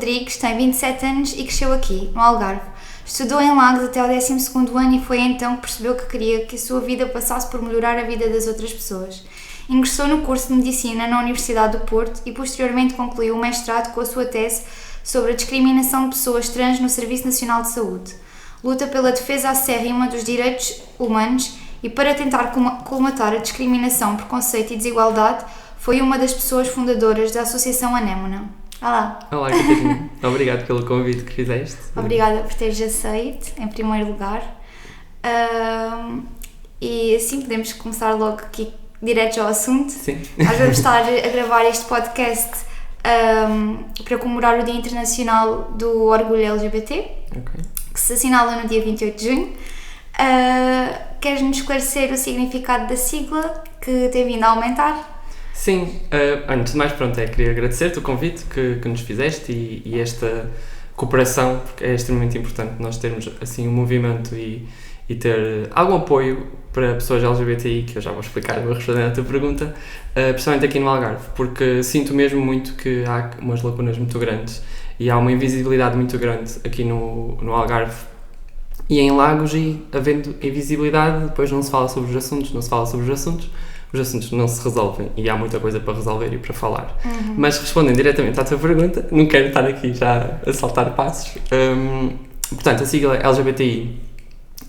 Rodrigues tem 27 anos e cresceu aqui, no Algarve. Estudou em Lagos até ao 12º ano e foi então que percebeu que queria que a sua vida passasse por melhorar a vida das outras pessoas. Ingressou no curso de Medicina na Universidade do Porto e posteriormente concluiu o mestrado com a sua tese sobre a discriminação de pessoas trans no Serviço Nacional de Saúde. Luta pela defesa acérrima dos direitos humanos e para tentar colmatar a discriminação, preconceito e desigualdade, foi uma das pessoas fundadoras da Associação Anémona. Olá! Olá, Catarina. Obrigado pelo convite que fizeste. Obrigada por teres aceito, em primeiro lugar. E assim podemos começar logo aqui, direto ao assunto. Sim. Nós vamos estar a gravar este podcast para comemorar o Dia Internacional do Orgulho LGBT, que se assinala no dia 28 de junho. Queres-nos esclarecer o significado da sigla, que tem vindo a aumentar? Sim, antes de mais, queria agradecer-te o convite que nos fizeste e esta cooperação, porque é extremamente importante nós termos assim um movimento e ter algum apoio para pessoas LGBTI, que eu já vou explicar, vou responder à tua pergunta, principalmente aqui no Algarve, porque sinto mesmo muito que há umas lacunas muito grandes e há uma invisibilidade muito grande aqui no Algarve e em Lagos, e havendo invisibilidade, depois não se fala sobre os assuntos, os assuntos não se resolvem e há muita coisa para resolver e para falar. Mas respondendo diretamente à tua pergunta, não quero estar aqui já a saltar passos. Portanto, a sigla LGBTI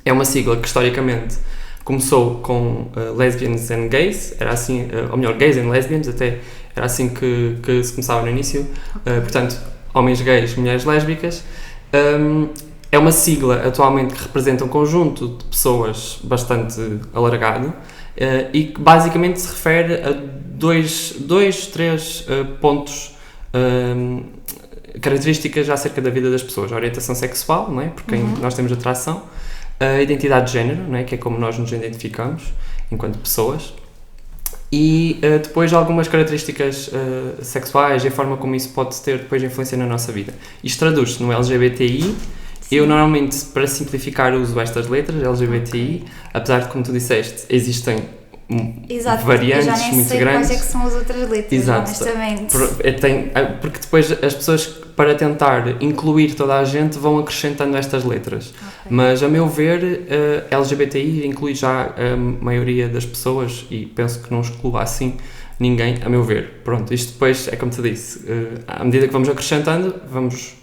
é uma sigla que historicamente começou com lesbians and gays, era assim, ou melhor, gays and lesbians, até era assim que se começava no início. Portanto, homens gays, mulheres lésbicas. É uma sigla atualmente que representa um conjunto de pessoas bastante alargado e que basicamente se refere a três pontos, características acerca da vida das pessoas. A orientação sexual, não é? Por quem nós temos atração, a identidade de género, não é? Que é como nós nos identificamos enquanto pessoas, e depois algumas características sexuais e a forma como isso pode ter depois influência na nossa vida. Isto traduz-se no LGBTI. Eu normalmente, para simplificar, uso estas letras, LGBTI, apesar de, como tu disseste, existem variantes muito grandes. Eu já nem sei quais é que são as outras letras, honestamente. Porque depois as pessoas, para tentar incluir toda a gente, vão acrescentando estas letras. Mas, a meu ver, LGBTI inclui já a maioria das pessoas e penso que não exclua assim ninguém, a meu ver. Pronto, isto depois é como te disse, à medida que vamos acrescentando, vamos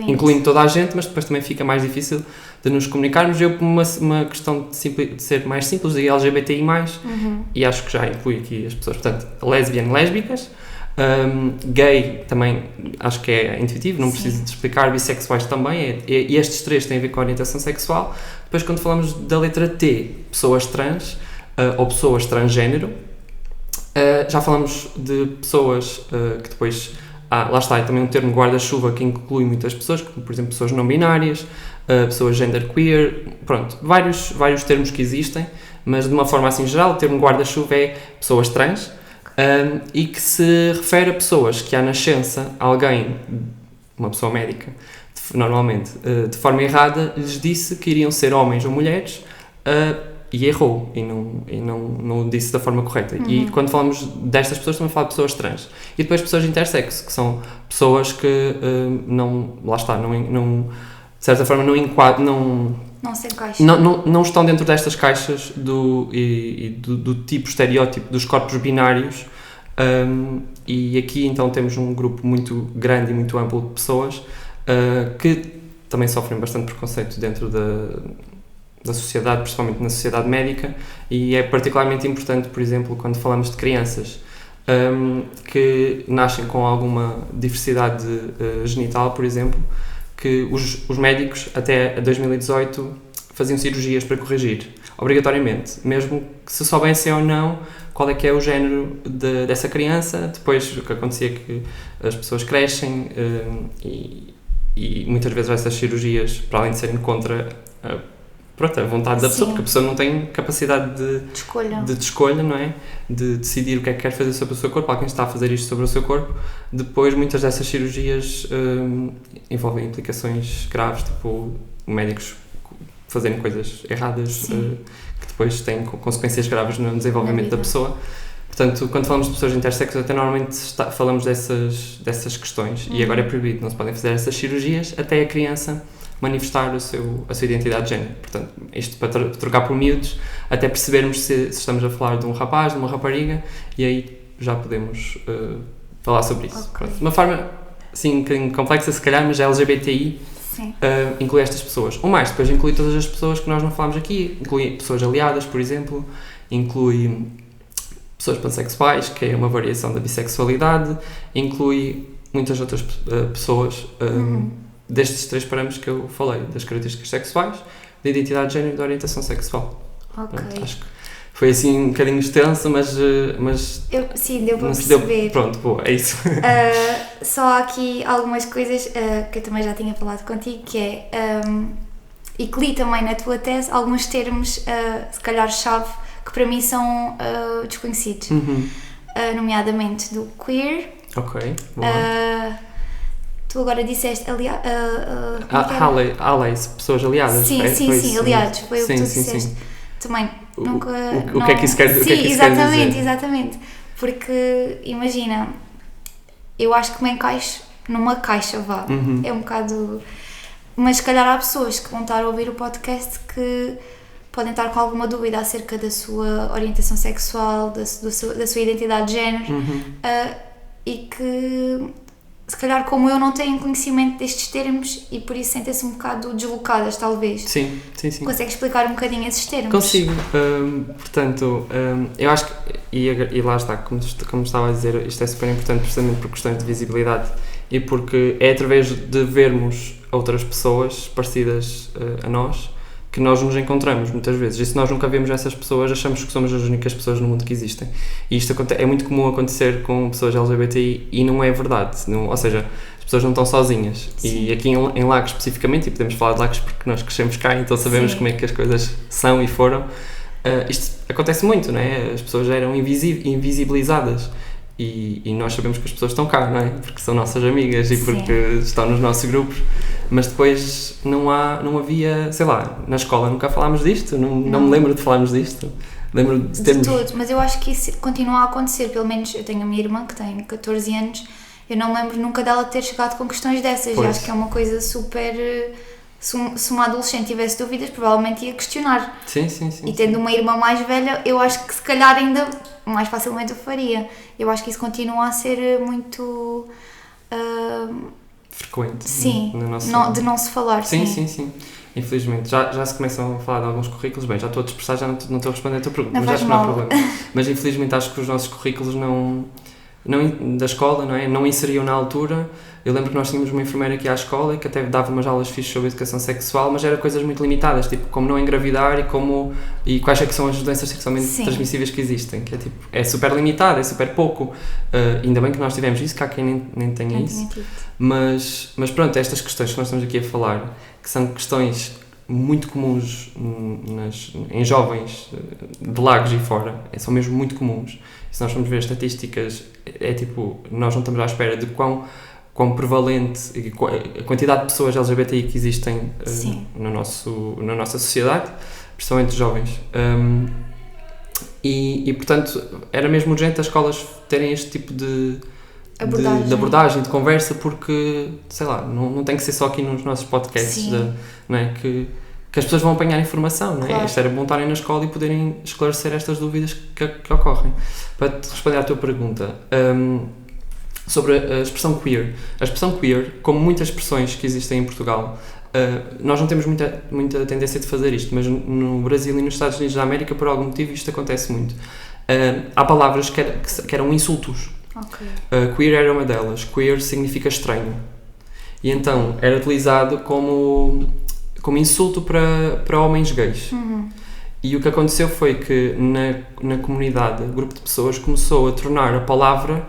incluindo toda a gente, mas depois também fica mais difícil de nos comunicarmos. Eu, por uma questão de ser mais simples, e LGBTI+, e acho que já inclui aqui as pessoas, portanto, lésbicas, gay também acho que é intuitivo, não preciso de explicar, bissexuais também, e estes três têm a ver com a orientação sexual. Depois, quando falamos da letra T, pessoas trans, ou pessoas transgênero, já falamos de pessoas que depois... lá está, é também um termo guarda-chuva que inclui muitas pessoas, como por exemplo pessoas não binárias, pessoas genderqueer, pronto, vários termos que existem, mas de uma forma assim geral, o termo guarda-chuva é pessoas trans, e que se refere a pessoas que à nascença alguém, uma pessoa médica, normalmente, de forma errada, lhes disse que iriam ser homens ou mulheres, e errou, e não disse da forma correta. E quando falamos destas pessoas, também falamos de pessoas trans. E depois pessoas intersexo, que são pessoas que de certa forma não estão dentro destas caixas do tipo estereótipo dos corpos binários. E aqui então temos um grupo muito grande e muito amplo de pessoas que também sofrem bastante preconceito dentro da sociedade, principalmente na sociedade médica, e é particularmente importante, por exemplo, quando falamos de crianças que nascem com alguma diversidade genital, por exemplo, que os médicos até 2018 faziam cirurgias para corrigir, obrigatoriamente, mesmo que se soubessem ou não qual é que é o género dessa criança. Depois o que acontecia é que as pessoas crescem e muitas vezes essas cirurgias, para além de serem contra a vontade da pessoa, porque a pessoa não tem capacidade de escolha, não é? De decidir o que é que quer fazer sobre o seu corpo. Alguém está a fazer isto sobre o seu corpo. Depois, muitas dessas cirurgias envolvem implicações graves, tipo médicos fazerem coisas erradas que depois têm consequências graves no desenvolvimento da pessoa. Portanto, quando falamos de pessoas intersexo, até normalmente falamos dessas questões e agora é proibido, não se podem fazer essas cirurgias até a criança manifestar a sua identidade de género. Portanto, isto para trocar por miúdos, até percebermos se estamos a falar de um rapaz, de uma rapariga, e aí já podemos falar sobre isso. Okay. De uma forma, assim, um bocadinho complexa se calhar, mas a LGBTI inclui estas pessoas. Ou mais, depois inclui todas as pessoas que nós não falamos aqui, inclui pessoas aliadas, por exemplo, inclui pessoas pansexuais, que é uma variação da bissexualidade, inclui muitas outras pessoas destes 3 parâmetros que eu falei, das características sexuais, da identidade de género e da orientação sexual. Ok. Pronto, acho que foi assim um bocadinho extenso, mas sim, deu para perceber. Pronto, boa, é isso. Só há aqui algumas coisas que eu também já tinha falado contigo, que é, e que li também na tua tese, alguns termos, se calhar chave, que para mim são desconhecidos. Nomeadamente do queer. Ok, boa. Tu agora disseste allies, pessoas aliadas. Sim, aliados, foi o que tu disseste. Sim. Também, nunca... O que é que isso quer dizer? Sim, exatamente. Porque, imagina, eu acho que me encaixo numa caixa, vá. É um bocado... Mas se calhar há pessoas que vão estar a ouvir o podcast que podem estar com alguma dúvida acerca da sua orientação sexual, da sua identidade de género, e que... se calhar como eu não tenho conhecimento destes termos e por isso sentem-se um bocado deslocadas, talvez. Sim. Consegues explicar um bocadinho esses termos? Consigo. Portanto, eu acho que, e lá está, como estava a dizer, isto é super importante precisamente por questões de visibilidade e porque é através de vermos outras pessoas parecidas a nós que nós nos encontramos muitas vezes, e se nós nunca vemos essas pessoas, achamos que somos as únicas pessoas no mundo que existem, e isto é muito comum acontecer com pessoas LGBTI e não é verdade, ou seja, as pessoas não estão sozinhas. Sim. E aqui em Lagos especificamente, e podemos falar de Lagos porque nós crescemos cá, então sabemos como é que as coisas são e foram, isto acontece muito, não é? As pessoas eram invisibilizadas. E nós sabemos que as pessoas estão cá, não é? Porque são nossas amigas e porque estão nos nossos grupos, mas depois não havia, sei lá, na escola nunca falámos disto, não me lembro de falarmos disto, lembro de termos... De tudo, mas eu acho que isso continua a acontecer, pelo menos eu tenho a minha irmã que tem 14 anos, eu não me lembro nunca dela ter chegado com questões dessas, e acho que é uma coisa super... Se uma adolescente tivesse dúvidas, provavelmente ia questionar. Sim. E tendo uma irmã mais velha, eu acho que se calhar ainda mais facilmente o faria. Eu acho que isso continua a ser muito... frequente. Sim, de não se falar. Sim. Infelizmente. Já se começam a falar de alguns currículos. Bem, já estou a dispersar, já não estou a responder a tua pergunta, mas acho que não há problema. Mas infelizmente acho que os nossos currículos da escola, não é? Não inseriam na altura. Eu lembro que nós tínhamos uma enfermeira aqui à escola que até dava umas aulas fixas sobre educação sexual, mas era coisas muito limitadas, tipo como não engravidar e quais é que são as doenças sexualmente transmissíveis que existem, que é super limitado, é super pouco. Ainda bem que nós tivemos isso, que há quem nem tenha isso. Mas pronto, estas questões que nós estamos aqui a falar, que são questões muito comuns em jovens de Lagos e fora, são mesmo muito comuns. E se nós formos ver estatísticas, nós não estamos à espera de quão prevalente a quantidade de pessoas LGBTI que existem na nossa sociedade, principalmente jovens. E, portanto, era mesmo urgente as escolas terem este tipo de abordagem, de conversa, porque, sei lá, não tem que ser só aqui nos nossos podcasts, não é? Que as pessoas vão apanhar informação, não é? Claro. Isto era bom estarem na escola e poderem esclarecer estas dúvidas que ocorrem. Para te responder à tua pergunta, sobre a expressão queer. A expressão queer, como muitas expressões que existem em Portugal, nós não temos muita tendência de fazer isto, mas no Brasil e nos Estados Unidos da América, por algum motivo, isto acontece muito. Há palavras que eram insultos. Okay. Queer era uma delas. Queer significa estranho. E então era utilizado como insulto para homens gays. E o que aconteceu foi que na comunidade, o grupo de pessoas começou a tornar a palavra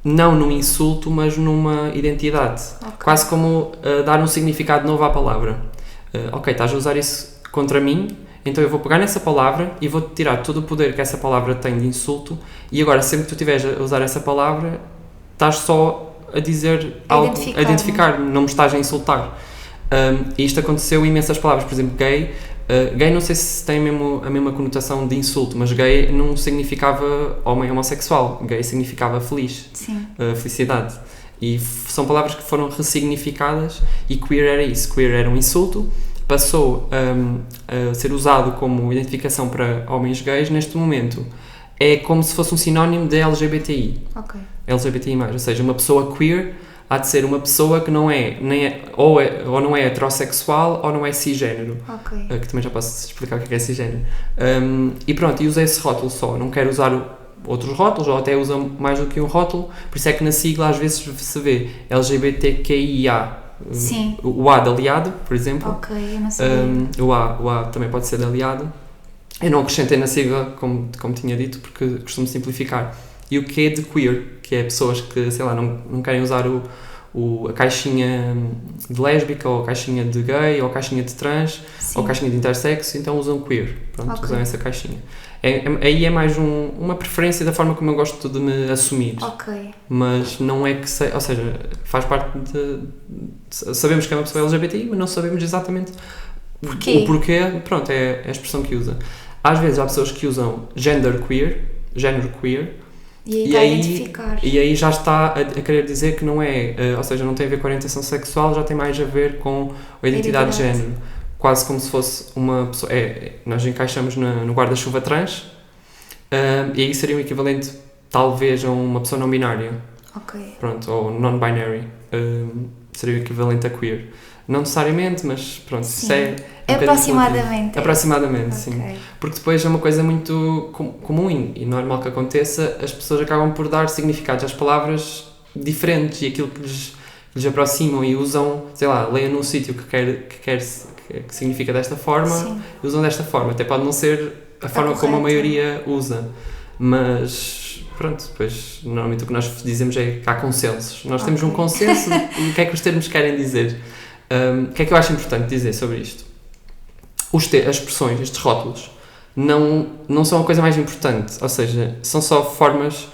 não num insulto, mas numa identidade. Okay. Quase como dar um significado novo à palavra. Ok, estás a usar isso contra mim, então eu vou pegar nessa palavra e vou-te tirar todo o poder que essa palavra tem de insulto, e agora sempre que tu estiveres a usar essa palavra, estás só a dizer algo, a identificar, não me estás a insultar. E isto aconteceu em imensas palavras, por exemplo, gay, Gay não sei se tem mesmo a mesma conotação de insulto, mas gay não significava homem homossexual, gay significava feliz, Sim. felicidade. E são palavras que foram ressignificadas e queer era isso. Queer era um insulto, passou a ser usado como identificação para homens gays. Neste momento é como se fosse um sinónimo de LGBTI. Ok. LGBTI+, ou seja, uma pessoa queer há de ser uma pessoa que não é, ou não é heterossexual ou não é cisgénero. Ok. Que também já posso explicar o que é cisgénero. E pronto, e usei esse rótulo só, não quero usar outros rótulos, ou até usam mais do que um rótulo, por isso é que na sigla às vezes se vê LGBTQIA. Sim. O A de aliado, por exemplo. Ok, eu não sabia. O A também pode ser de aliado. Eu não acrescentei na sigla, como tinha dito, porque costumo simplificar. E o Q de queer, que é pessoas que, sei lá, não querem usar a caixinha de lésbica, ou a caixinha de gay, ou a caixinha de trans, Sim. ou a caixinha de intersexo, então usam queer. Pronto, Ok. usam essa caixinha. Aí é mais uma preferência da forma como eu gosto de me assumir. Ok. Mas não é que ou seja, faz parte sabemos que é uma pessoa LGBTI, mas não sabemos exatamente Porquê? o porquê. Pronto, é a expressão que usa. Às vezes há pessoas que usam género queer, E aí está a identificar. e aí já está a querer dizer que não é, ou seja, não tem a ver com a orientação sexual, já tem mais a ver com a identidade de género. Quase como se fosse uma pessoa. Nós encaixamos no guarda-chuva trans, e aí seria um equivalente, talvez, a uma pessoa não binária. Ok. Pronto, ou non-binary. Seria o equivalente a queer. Não necessariamente, mas pronto, Sim. isso é. Aproximadamente. Aproximadamente, sim. Ok. Porque depois é uma coisa muito comum e normal que aconteça, as pessoas acabam por dar significados às palavras diferentes e aquilo que lhes aproximam e usam, sei lá, leem num sítio que significa desta forma, Sim. usam desta forma. Até pode não ser a forma como a correta. maioria usa, mas pronto, depois normalmente o que nós dizemos é que há consensos. Nós temos um Ok. consenso e o que é que os termos querem dizer. O que é que eu acho importante dizer sobre isto? As expressões, estes rótulos, não são a coisa mais importante, ou seja, são só formas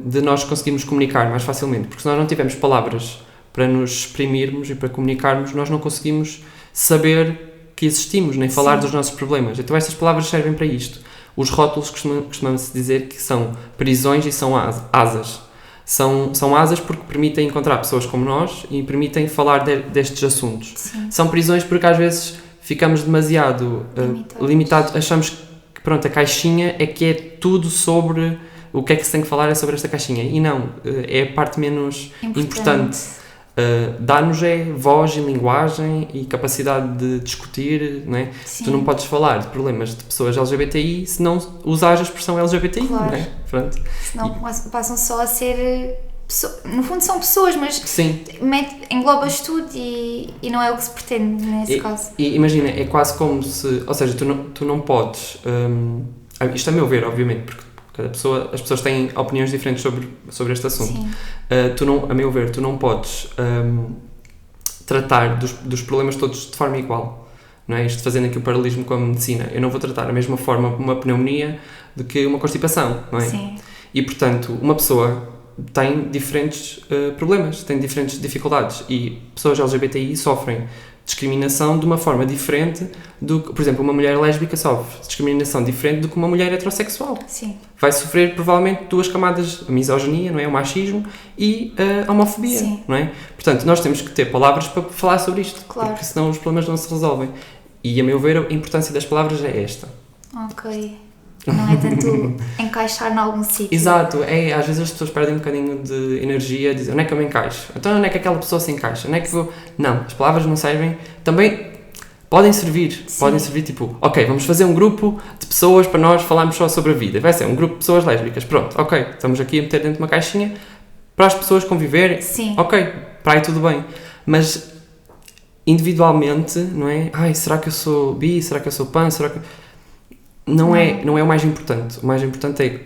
de nós conseguirmos comunicar mais facilmente, porque se nós não tivermos palavras para nos exprimirmos e para comunicarmos, nós não conseguimos saber que existimos, nem falar Sim. dos nossos problemas. Então estas palavras servem para isto. Os rótulos costuma-se dizer que são prisões e são asas. São asas porque permitem encontrar pessoas como nós e permitem falar destes assuntos. Sim. São prisões porque às vezes ficamos demasiado limitados, achamos que pronto, a caixinha é que é tudo sobre o que é que se tem que falar é sobre esta caixinha, e não, é a parte menos importante. Dá-nos voz e linguagem e capacidade de discutir, não é? Sim. Tu não podes falar de problemas de pessoas LGBTI se não usares a expressão LGBTI, Claro. não é? Pronto. Senão passam só a ser... No fundo são pessoas, mas Sim. englobas tudo e não é o que se pretende nesse caso. E imagina, é quase como se, ou seja, tu não podes, isto a meu ver, obviamente, porque as pessoas têm opiniões diferentes sobre este assunto. Sim. A meu ver, tu não podes tratar dos problemas todos de forma igual, não é? Isto fazendo aqui o paralelismo com a medicina. Eu não vou tratar da mesma forma uma pneumonia do que uma constipação, não é? Sim. E, portanto, uma pessoa tem diferentes problemas, tem diferentes dificuldades, e pessoas LGBTI sofrem discriminação de uma forma diferente do que, por exemplo, uma mulher lésbica sofre discriminação diferente do que uma mulher heterossexual. Sim. Vai sofrer provavelmente duas camadas, a misoginia, não é? O machismo e a homofobia, Sim. não é? Portanto, nós temos que ter palavras para falar sobre isto, Claro. porque senão os problemas não se resolvem. E, a meu ver, a importância das palavras é esta. Ok. Não é tanto encaixar em algum sítio. Exato, às vezes as pessoas perdem um bocadinho de energia a dizer onde é que eu me encaixo? Então onde é que aquela pessoa se encaixa? Onde é que eu... Não, as palavras não servem. Também podem servir. Sim. Podem servir tipo, ok, vamos fazer um grupo de pessoas para nós falarmos só sobre a vida. Vai ser um grupo de pessoas lésbicas. Pronto, ok, estamos aqui a meter dentro de uma caixinha para as pessoas conviverem. Sim. Ok, para aí tudo bem. Mas individualmente, não é? Ai, será que eu sou bi? Será que eu sou pan? Será que... Não é o mais importante. O mais importante é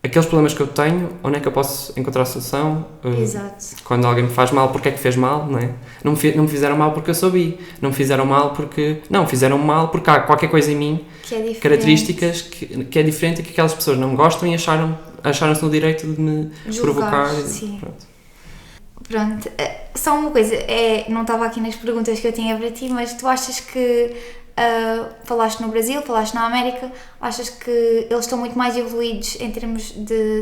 aqueles problemas que eu tenho, onde é que eu posso encontrar a solução. Exato. Quando alguém me faz mal, porque é que fez mal, não é? Não me fizeram mal porque eu sou bi. Não me fizeram mal porque... Não, fizeram mal porque há qualquer coisa em mim, Que é diferente. características que é diferente e que aquelas pessoas não me gostam e acharam-se no direito de me Julgar, provocar. sim. Pronto. Só uma coisa, não estava aqui nas perguntas que eu tinha para ti, mas tu achas que Falaste no Brasil, falaste na América, achas que eles estão muito mais evoluídos em termos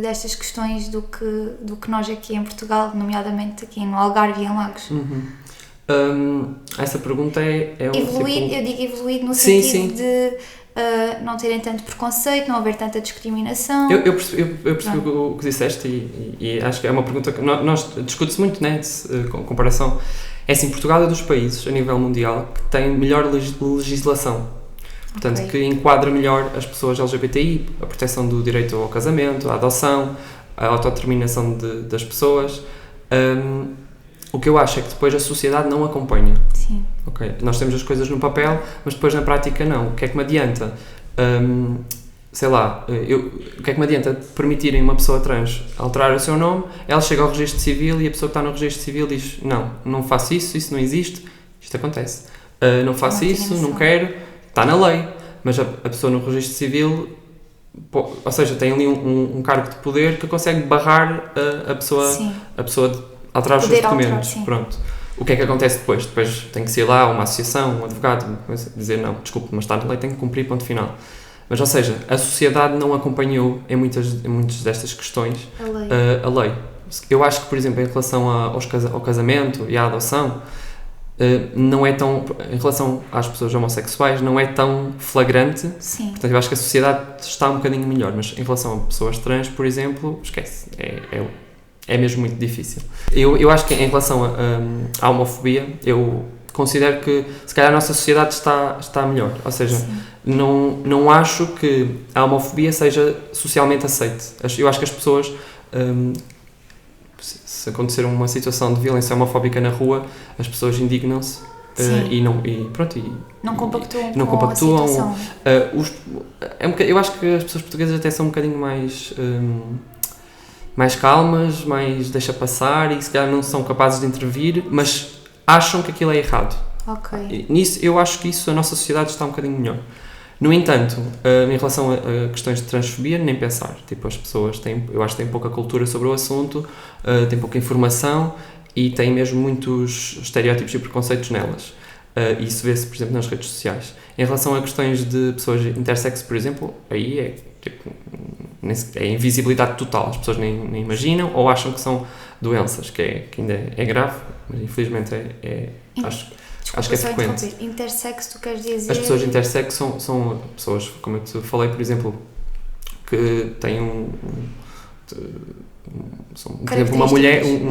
destas questões do que nós aqui em Portugal, nomeadamente aqui no Algarve e em Lagos? Essa pergunta é evoluído, eu digo evoluído no sentido de não terem tanto preconceito, não haver tanta discriminação. Eu percebi o que disseste e acho que é uma pergunta que nós discute-se muito, né, com comparação. É assim, Portugal é dos países a nível mundial que tem melhor legislação, portanto, que enquadra melhor as pessoas LGBTI, a proteção do direito ao casamento, à adoção, a autodeterminação das pessoas. O que eu acho é que depois a sociedade não acompanha. Sim. Okay? Nós temos as coisas no papel, mas depois na prática não. O que é que me adianta? O que é que me adianta permitirem uma pessoa trans alterar o seu nome, ela chega ao registro civil e a pessoa que está no registro civil diz não faço isso não existe, isto acontece. Não faço isso, não quero, está na lei, mas a pessoa no registro civil, ou seja, tem ali um cargo de poder que consegue barrar a pessoa de alterar os seus documentos. Pronto. O que é que acontece depois? Depois tem que ser lá uma associação, um advogado, dizer não, desculpe, mas está na lei, tem que cumprir, ponto final. Mas, ou seja, a sociedade não acompanhou em muitas destas questões a lei. Eu acho que, por exemplo, em relação ao casamento e à adoção, não é tão, em relação às pessoas homossexuais, não é tão flagrante. Sim. Portanto, eu acho que a sociedade está um bocadinho melhor, mas em relação a pessoas trans, por exemplo, esquece, é mesmo muito difícil. Eu acho que em relação à homofobia, eu considero que se calhar a nossa sociedade está melhor, ou seja, não acho que a homofobia seja socialmente aceite. Eu acho que as pessoas, se acontecer uma situação de violência homofóbica na rua, as pessoas indignam-se e não compactuam com a situação. Eu acho que as pessoas portuguesas até são um bocadinho mais calmas, mais deixa passar e se calhar não são capazes de intervir, mas acham que aquilo é errado. Nisso, eu acho que a nossa sociedade está um bocadinho melhor. No entanto, em relação a questões de transfobia, nem pensar. Tipo, as pessoas eu acho que têm pouca cultura sobre o assunto, têm pouca informação e têm mesmo muitos estereótipos e preconceitos nelas. E isso vê-se, por exemplo, nas redes sociais. Em relação a questões de pessoas intersexo, por exemplo, aí é invisibilidade total. As pessoas nem imaginam ou acham que são doenças, que ainda é grave, mas infelizmente acho que é frequente. Intersexo, tu queres dizer? As pessoas intersexo são pessoas, como eu te falei, por exemplo, que têm por exemplo, uma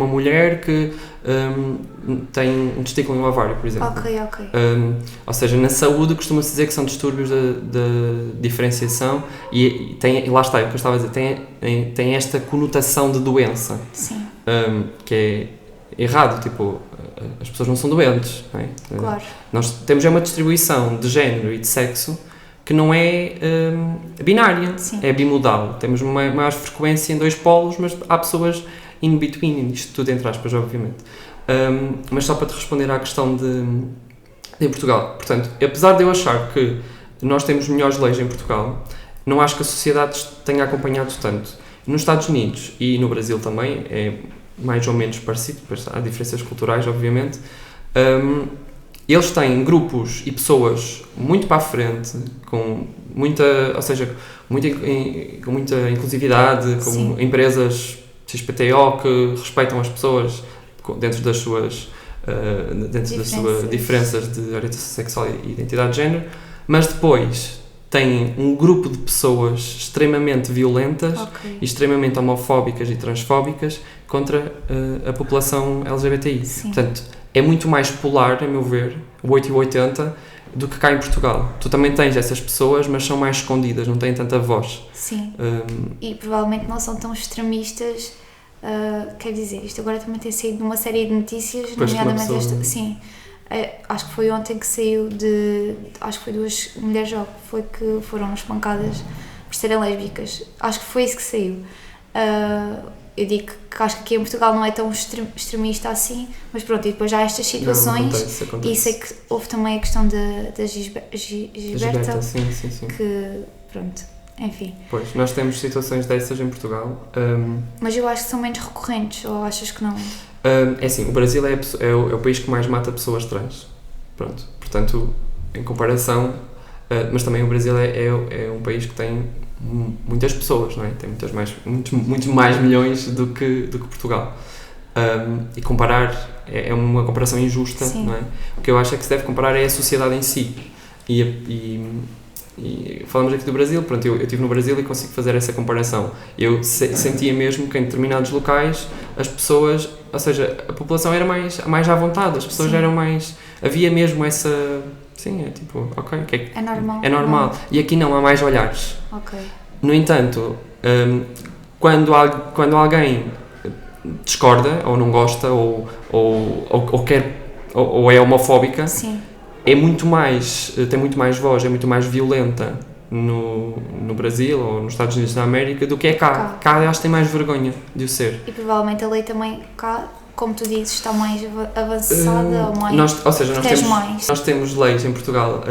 mulher que tem um testículo e um ovário, por exemplo. Ou seja, na saúde costuma-se dizer que são distúrbios da diferenciação e lá está, o que eu estava a dizer, tem esta conotação de doença. Sim. Que é errado, tipo, as pessoas não são doentes, não é? Claro. Nós temos uma distribuição de género e de sexo que não é binária. Sim. É bimodal. Temos uma maior frequência em dois polos, mas há pessoas in between, isto tudo entre aspas, obviamente. Mas só para te responder à questão de Portugal. Portanto, apesar de eu achar que nós temos melhores leis em Portugal, não acho que a sociedade tenha acompanhado tanto. Nos Estados Unidos e no Brasil também é mais ou menos parecido, depois há diferenças culturais, obviamente. Eles têm grupos e pessoas muito para a frente, com muita inclusividade, com empresas XPTO que respeitam as pessoas dentro das suas diferenças de orientação sexual e identidade de género, mas depois têm um grupo de pessoas extremamente violentas e extremamente homofóbicas e transfóbicas contra a população LGBTI. Sim. Portanto, é muito mais polar, a meu ver, o 8 e o 80, do que cá em Portugal. Tu também tens essas pessoas, mas são mais escondidas, não têm tanta voz. Sim. E provavelmente não são tão extremistas. Quer dizer, isto agora também tem saído de uma série de notícias, nomeadamente esta. Sim. Acho que foi ontem que saiu acho que foi 2 mulheres que foram espancadas por serem lésbicas. Acho que foi isso que saiu. Eu digo que acho que aqui em Portugal não é tão extremista assim, mas pronto, e depois há estas situações. Acontece. E sei que houve também a questão da Gisberta, sim. que pronto, enfim. Pois, nós temos situações dessas em Portugal. Mas eu acho que são menos recorrentes, ou achas que não? É assim, o Brasil é o país que mais mata pessoas trans. Pronto, portanto, em comparação, mas também o Brasil é um país que tem muitas pessoas, não é? Tem muitos mais milhões do que Portugal. E comparar é uma comparação injusta, não é? O que eu acho é que se deve comparar é a sociedade em si. E falamos aqui do Brasil, pronto, eu estive no Brasil e consigo fazer essa comparação. Eu sentia mesmo que em determinados locais as pessoas, ou seja, a população era mais à vontade, as pessoas eram mais... Havia mesmo essa... Sim, é tipo, ok, é normal. É normal. E aqui não, há mais olhares. Ok. No entanto, quando alguém discorda, ou não gosta, ou quer, ou é homofóbica, sim, tem muito mais voz, é muito mais violenta no Brasil ou nos Estados Unidos da América do que é cá. Cá elas têm mais vergonha de o ser. E provavelmente a lei também cá, como tu dizes, está mais avançada ou mais... Nós temos leis em Portugal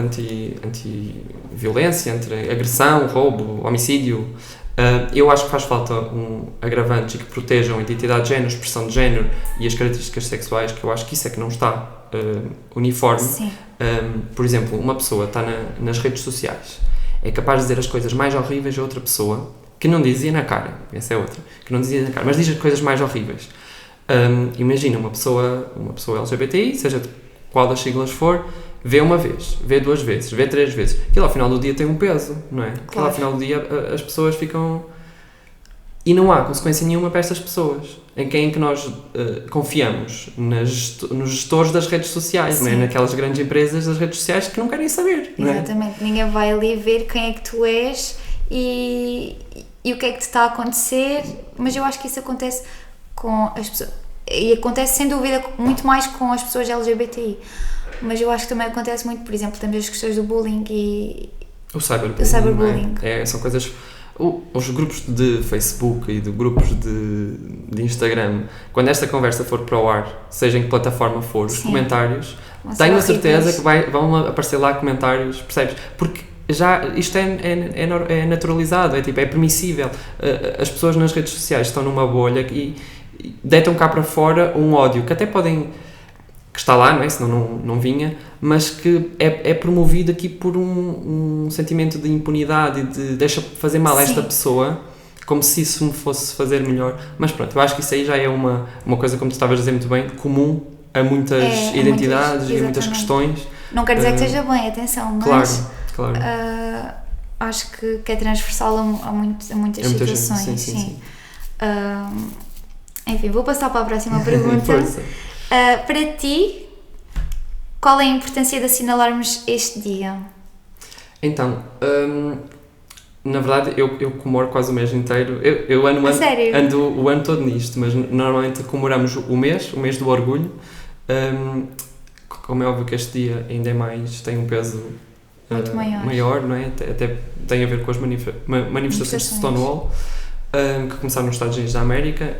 anti-violência, anti-agressão, roubo, homicídio. Eu acho que faz falta agravantes que protejam a identidade de género, expressão de género e as características sexuais, que eu acho que isso é que não está uniforme. Sim. Por exemplo, uma pessoa está nas redes sociais, é capaz de dizer as coisas mais horríveis a outra pessoa, que não dizia na cara, essa é outra, que não dizia na cara, mas diz as coisas mais horríveis. Imagina uma pessoa LGBTI, seja de qual das siglas for, vê uma vez, vê duas vezes, vê três vezes. Aquilo ao final do dia tem um peso, não é? Aquilo ao final do dia as pessoas ficam... E não há consequência nenhuma para estas pessoas. Em quem é que nós confiamos? Nos gestores das redes sociais, não é? Naquelas grandes empresas das redes sociais que não querem saber, não é? Exatamente. Ninguém vai ali ver quem é que tu és e o que é que te está a acontecer, mas eu acho que isso acontece com as pessoas... E acontece, sem dúvida, muito mais com as pessoas LGBTI. Mas eu acho que também acontece muito, por exemplo, temos as questões do bullying e... O cyberbullying. São coisas... Os grupos de Facebook e de grupos de Instagram, quando esta conversa for para o ar, seja em que plataforma for, os comentários, tenho a certeza que vão aparecer lá comentários, percebes? Porque já isto é naturalizado, é permissível. As pessoas nas redes sociais estão numa bolha e deitam cá para fora um ódio que até podem... que está lá, não é? Senão não vinha, mas que é promovido aqui por um sentimento de impunidade e de deixa fazer mal a esta pessoa, como se isso me fosse fazer melhor. Mas pronto, eu acho que isso aí já é uma coisa, como tu estavas a dizer muito bem, comum a muitas identidades e a muitas questões. Não quer dizer que esteja bem, atenção, mas... Claro. Acho que é transversal a muitas situações. Sim. Enfim, vou passar para a próxima pergunta. Força. Para ti, qual é a importância de assinalarmos este dia? Então, na verdade, eu comemoro quase o mês inteiro. Eu ando o ano todo nisto, mas normalmente comemoramos o mês do orgulho. Como é óbvio que este dia ainda tem um peso muito maior, não é? Até tem a ver com as manifestações de Stonewall, que começaram nos Estados Unidos da América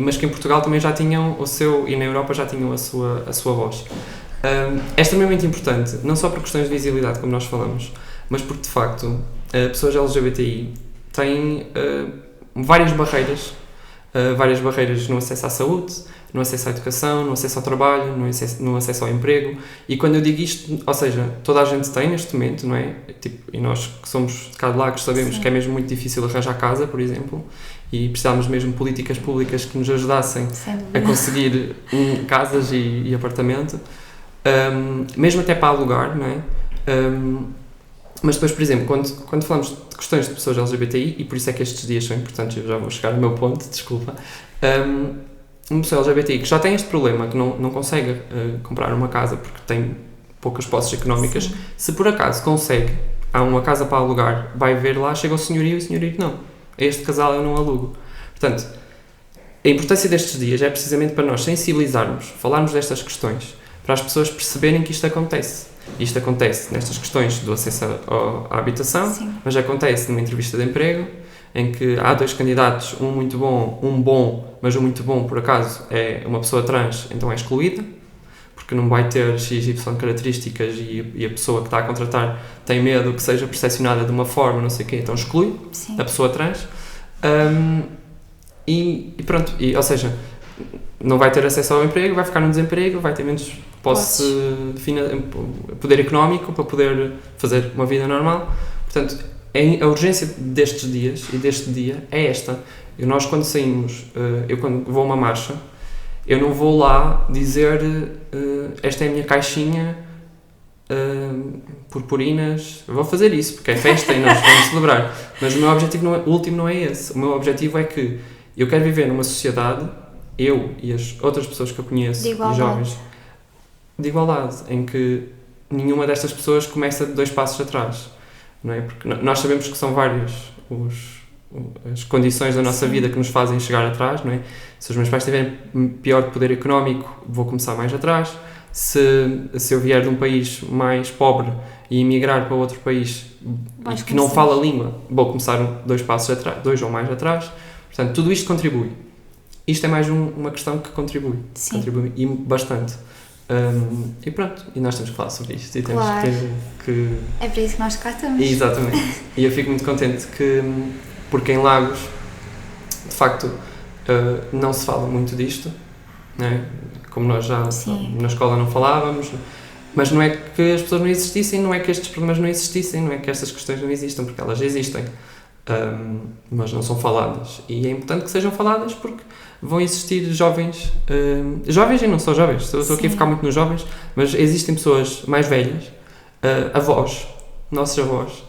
mas que em Portugal também já tinham o seu, e na Europa já tinham a sua voz. É extremamente importante, não só por questões de visibilidade, como nós falamos, mas porque, de facto, pessoas LGBTI têm várias barreiras no acesso à saúde, no acesso à educação, no acesso ao trabalho, no acesso ao emprego. E quando eu digo isto, ou seja, toda a gente tem neste momento, não é? E nós que somos de cá de Lagos sabemos que é mesmo muito difícil arranjar casa, por exemplo, e precisávamos mesmo de políticas públicas que nos ajudassem a conseguir casas e apartamento, mesmo até para alugar, não é? Mas depois, por exemplo, quando falamos de questões de pessoas LGBTI, e por isso é que estes dias são importantes, eu já vou chegar ao meu ponto, desculpa, uma pessoa LGBTI que já tem este problema, que não consegue comprar uma casa porque tem poucas posses económicas, se por acaso consegue, há uma casa para alugar, vai ver lá, chega o senhorio e o senhorio não, este casal eu não alugo. Portanto, a importância destes dias é precisamente para nós sensibilizarmos, falarmos destas questões, para as pessoas perceberem que isto acontece. Isto acontece nestas questões do acesso à habitação, mas acontece numa entrevista de emprego, em que há dois candidatos, um muito bom, mas o muito bom, por acaso, é uma pessoa trans, então é excluída, porque não vai ter XY características e a pessoa que está a contratar tem medo que seja percepcionada de uma forma, não sei o quê, então exclui a pessoa trans. E pronto, ou seja, não vai ter acesso ao emprego, vai ficar no desemprego, vai ter menos posse, poder económico para poder fazer uma vida normal. Portanto, a urgência destes dias e deste dia é esta. E nós, quando saímos, eu quando vou a uma marcha, eu não vou lá dizer esta é a minha caixinha, purpurinas, eu vou fazer isso porque é festa e nós vamos celebrar, mas o meu objetivo último não é esse. O meu objetivo é que eu quero viver numa sociedade, eu e as outras pessoas que eu conheço, e jovens, de igualdade, em que nenhuma destas pessoas começa de 2 passos atrás, não é? Porque nós sabemos que são várias as condições da nossa vida que nos fazem chegar atrás, não é? Se os meus pais tiverem pior poder económico, vou começar mais atrás. Se eu vier de um país mais pobre e emigrar para outro país que não fala a língua, vou começar 2 passos atrás, 2 ou mais atrás. Portanto, tudo isto contribui. Isto é mais uma questão que contribui. Sim. Contribui e bastante. E pronto, e nós temos que falar sobre isto e temos que... É para isso que nós cá estamos. Exatamente. E eu fico muito contente porque em Lagos, de facto, não se fala muito disto, não é? Como nós já na escola não falávamos, mas não é que as pessoas não existissem, não é que estes problemas não existissem, não é que estas questões não existam, porque elas existem, mas não são faladas. E é importante que sejam faladas porque vão existir jovens e não só jovens, estou aqui a ficar muito nos jovens, mas existem pessoas mais velhas, avós, nossos avós,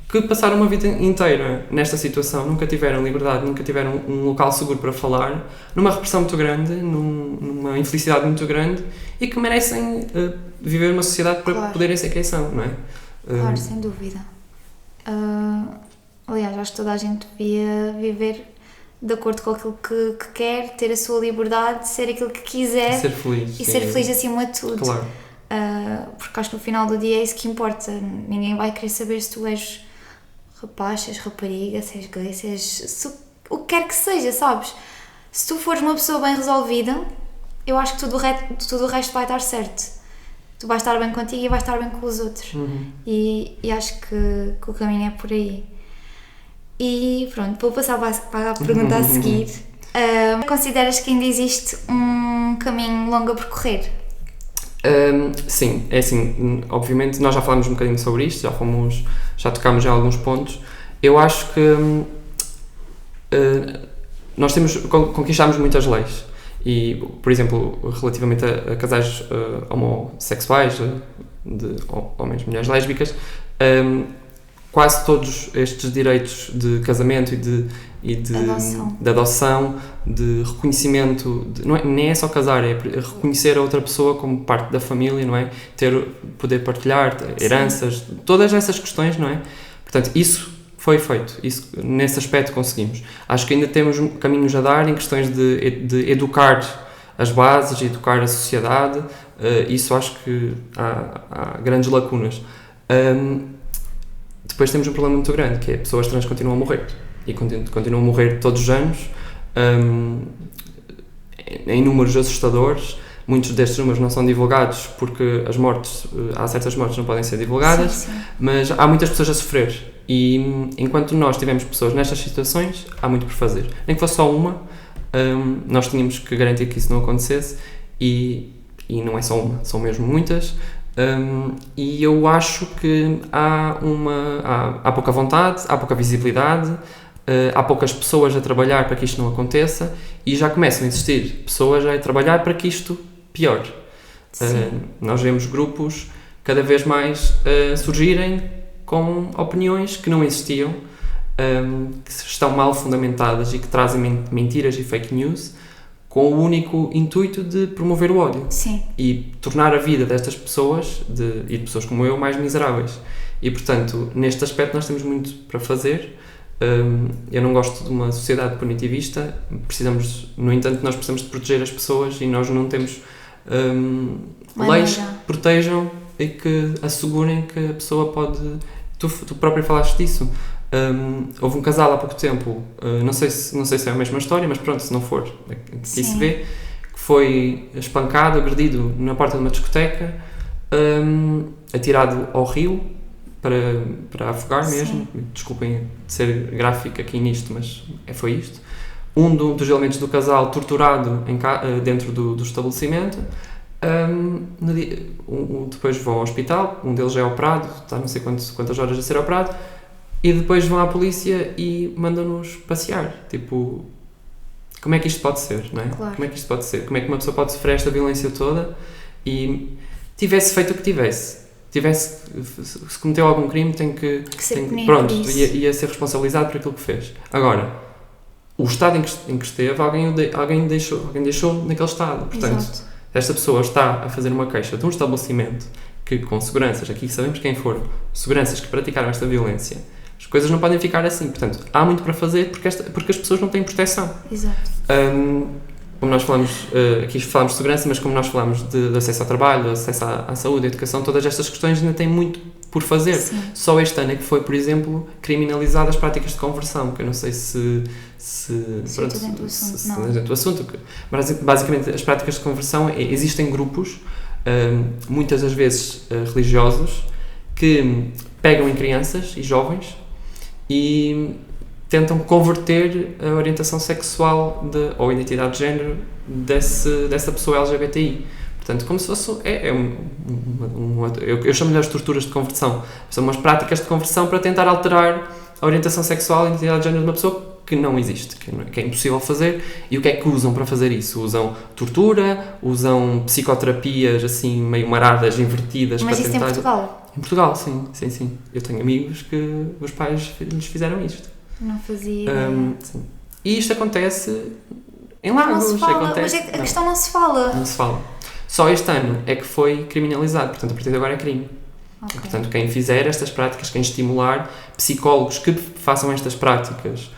que passaram uma vida inteira nesta situação, nunca tiveram liberdade, nunca tiveram um local seguro para falar, numa repressão muito grande, numa infelicidade muito grande, e que merecem viver numa sociedade para poderem ser quem são, não é? Claro, sem dúvida. Aliás, acho que toda a gente devia viver de acordo com aquilo que quer, ter a sua liberdade, ser aquilo que quiser. Ser feliz. E ser feliz acima de tudo. Claro. Porque acho que no final do dia é isso que importa. Ninguém vai querer saber se tu és rapaz, se és rapariga, se és gay, o que quer que seja, sabes? Se tu fores uma pessoa bem resolvida, eu acho que tudo o resto vai estar certo. Tu vais estar bem contigo e vais estar bem com os outros. E acho que o caminho é por aí. E pronto, vou passar para a pergunta a seguir. Consideras que ainda existe um caminho longo a percorrer? Sim, é assim, obviamente nós já falámos um bocadinho sobre isto, já tocámos em alguns pontos. Eu acho que nós conquistámos muitas leis e, por exemplo, relativamente a casais homossexuais, de homens e mulheres lésbicas, quase todos estes direitos de casamento e de adoção, de reconhecimento, nem é só casar, é reconhecer a outra pessoa como parte da família, não é? Poder partilhar heranças, todas essas questões, não é? Portanto, isso foi feito, nesse aspecto conseguimos. Acho que ainda temos caminhos a dar em questões de educar as bases, educar a sociedade, isso acho que há grandes lacunas. Depois temos um problema muito grande, que é pessoas trans continuam a morrer e continuam a morrer todos os anos em números assustadores. Muitos destes números não são divulgados porque há certas mortes que não podem ser divulgadas, sim. Mas há muitas pessoas a sofrer e enquanto nós tivermos pessoas nestas situações, há muito por fazer. Nem que fosse só uma, nós tínhamos que garantir que isso não acontecesse e não é só uma, são mesmo muitas. E eu acho que há pouca vontade, há pouca visibilidade, há poucas pessoas a trabalhar para que isto não aconteça e já começam a existir pessoas a trabalhar para que isto piore. Nós vemos grupos cada vez mais surgirem com opiniões que não existiam, que estão mal fundamentadas e que trazem mentiras e fake news com o único intuito de promover o ódio. Sim. E tornar a vida destas pessoas, e de pessoas como eu, mais miseráveis. E, portanto, neste aspecto nós temos muito para fazer. Eu não gosto de uma sociedade punitivista, no entanto, nós precisamos de proteger as pessoas e nós não temos leis que protejam e que assegurem que a pessoa pode... Tu próprio falaste disso. Houve um casal há pouco tempo, não sei se é a mesma história, mas pronto, se não for, aqui se vê, que foi espancado, agredido na porta de uma discoteca, atirado ao rio para afogar mesmo. Sim. Desculpem de ser gráfico aqui nisto, mas foi isto. Um dos elementos do casal torturado dentro do estabelecimento, Depois vão ao hospital, um deles é operado, está não sei quantas horas a ser operado, e depois vão à polícia e mandam-nos passear. Tipo, como é que isto pode ser, não é? Claro. Como é que isto pode ser? Como é que uma pessoa pode sofrer esta violência toda e tivesse feito o que se cometeu algum crime, tem que ser punido pronto, por isso. ia ser responsabilizado por aquilo que fez. Agora, o estado em que esteve, alguém deixou naquele estado. Portanto, Exato. esta pessoa está a fazer uma queixa de um estabelecimento que, com seguranças, aqui sabemos quem foram, seguranças que praticaram esta violência, as coisas não podem ficar assim. Portanto, há muito para fazer porque as pessoas não têm proteção. Exato. Como nós falamos, aqui falamos de segurança, mas como nós falamos de acesso ao trabalho, de acesso à saúde, à educação, todas estas questões ainda têm muito por fazer. Sim. Só este ano é que foi, por exemplo, criminalizado as práticas de conversão, que eu não sei se estou dentro do assunto, não. dentro do assunto, mas basicamente as práticas de conversão existem grupos, muitas das vezes religiosos, que pegam em crianças e jovens e tentam converter a orientação sexual ou a identidade de género dessa pessoa LGBTI. Portanto, como se fosse... eu chamo-lhe as torturas de conversão. São umas práticas de conversão para tentar alterar a orientação sexual e a identidade de género de uma pessoa que não existe, que é impossível fazer. E o que é que usam para fazer isso? Usam tortura, usam psicoterapias assim meio maradas, invertidas. Mas para isso tentar... em Portugal? Em Portugal, sim. Eu tenho amigos que os pais lhes fizeram isto. Não fazia ideia. Sim. E isto acontece em Lagos. Não se fala, acontece, mas a questão não se fala. Não se fala. Só este ano é que foi criminalizado, portanto a partir de agora é crime. Okay. E, portanto, quem fizer estas práticas, quem estimular psicólogos que façam estas práticas,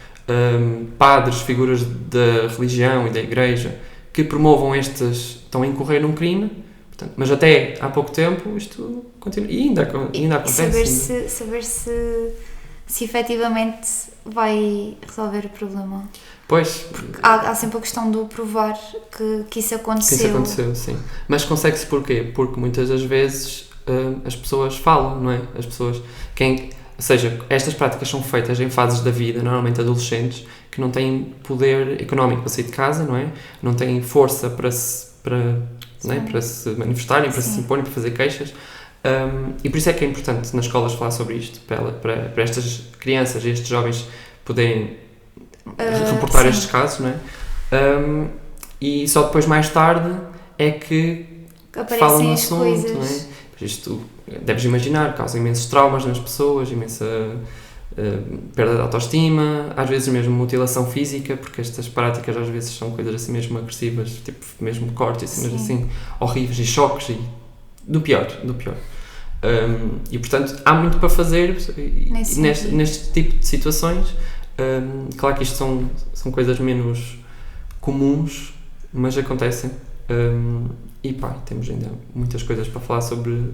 padres, figuras da religião e da igreja que promovam estão a incorrer num crime. Portanto, mas até há pouco tempo isto continua e ainda acontece. Saber se efetivamente vai resolver o problema. Pois. Há sempre a questão do provar que isso aconteceu. Que isso aconteceu, sim. Mas consegue-se porquê? Porque muitas das vezes as pessoas falam, não é? As pessoas... Ou seja, estas práticas são feitas em fases da vida, normalmente adolescentes, que não têm poder económico para sair de casa, não é? Não têm força para se manifestarem, para se imporem, para fazer queixas. E por isso é que é importante nas escolas falar sobre isto, para estas crianças e estes jovens poderem reportar estes casos, não é? E só depois, mais tarde, é que falam no assunto, não é? Isto, deves imaginar, causa imensos traumas nas pessoas, imensa perda de autoestima, às vezes mesmo mutilação física, porque estas práticas às vezes são coisas assim mesmo agressivas, tipo mesmo cortes, assim horríveis e choques, e do pior. E portanto há muito para fazer neste tipo de situações. Claro que isto são coisas menos comuns, mas acontecem. Temos ainda muitas coisas para falar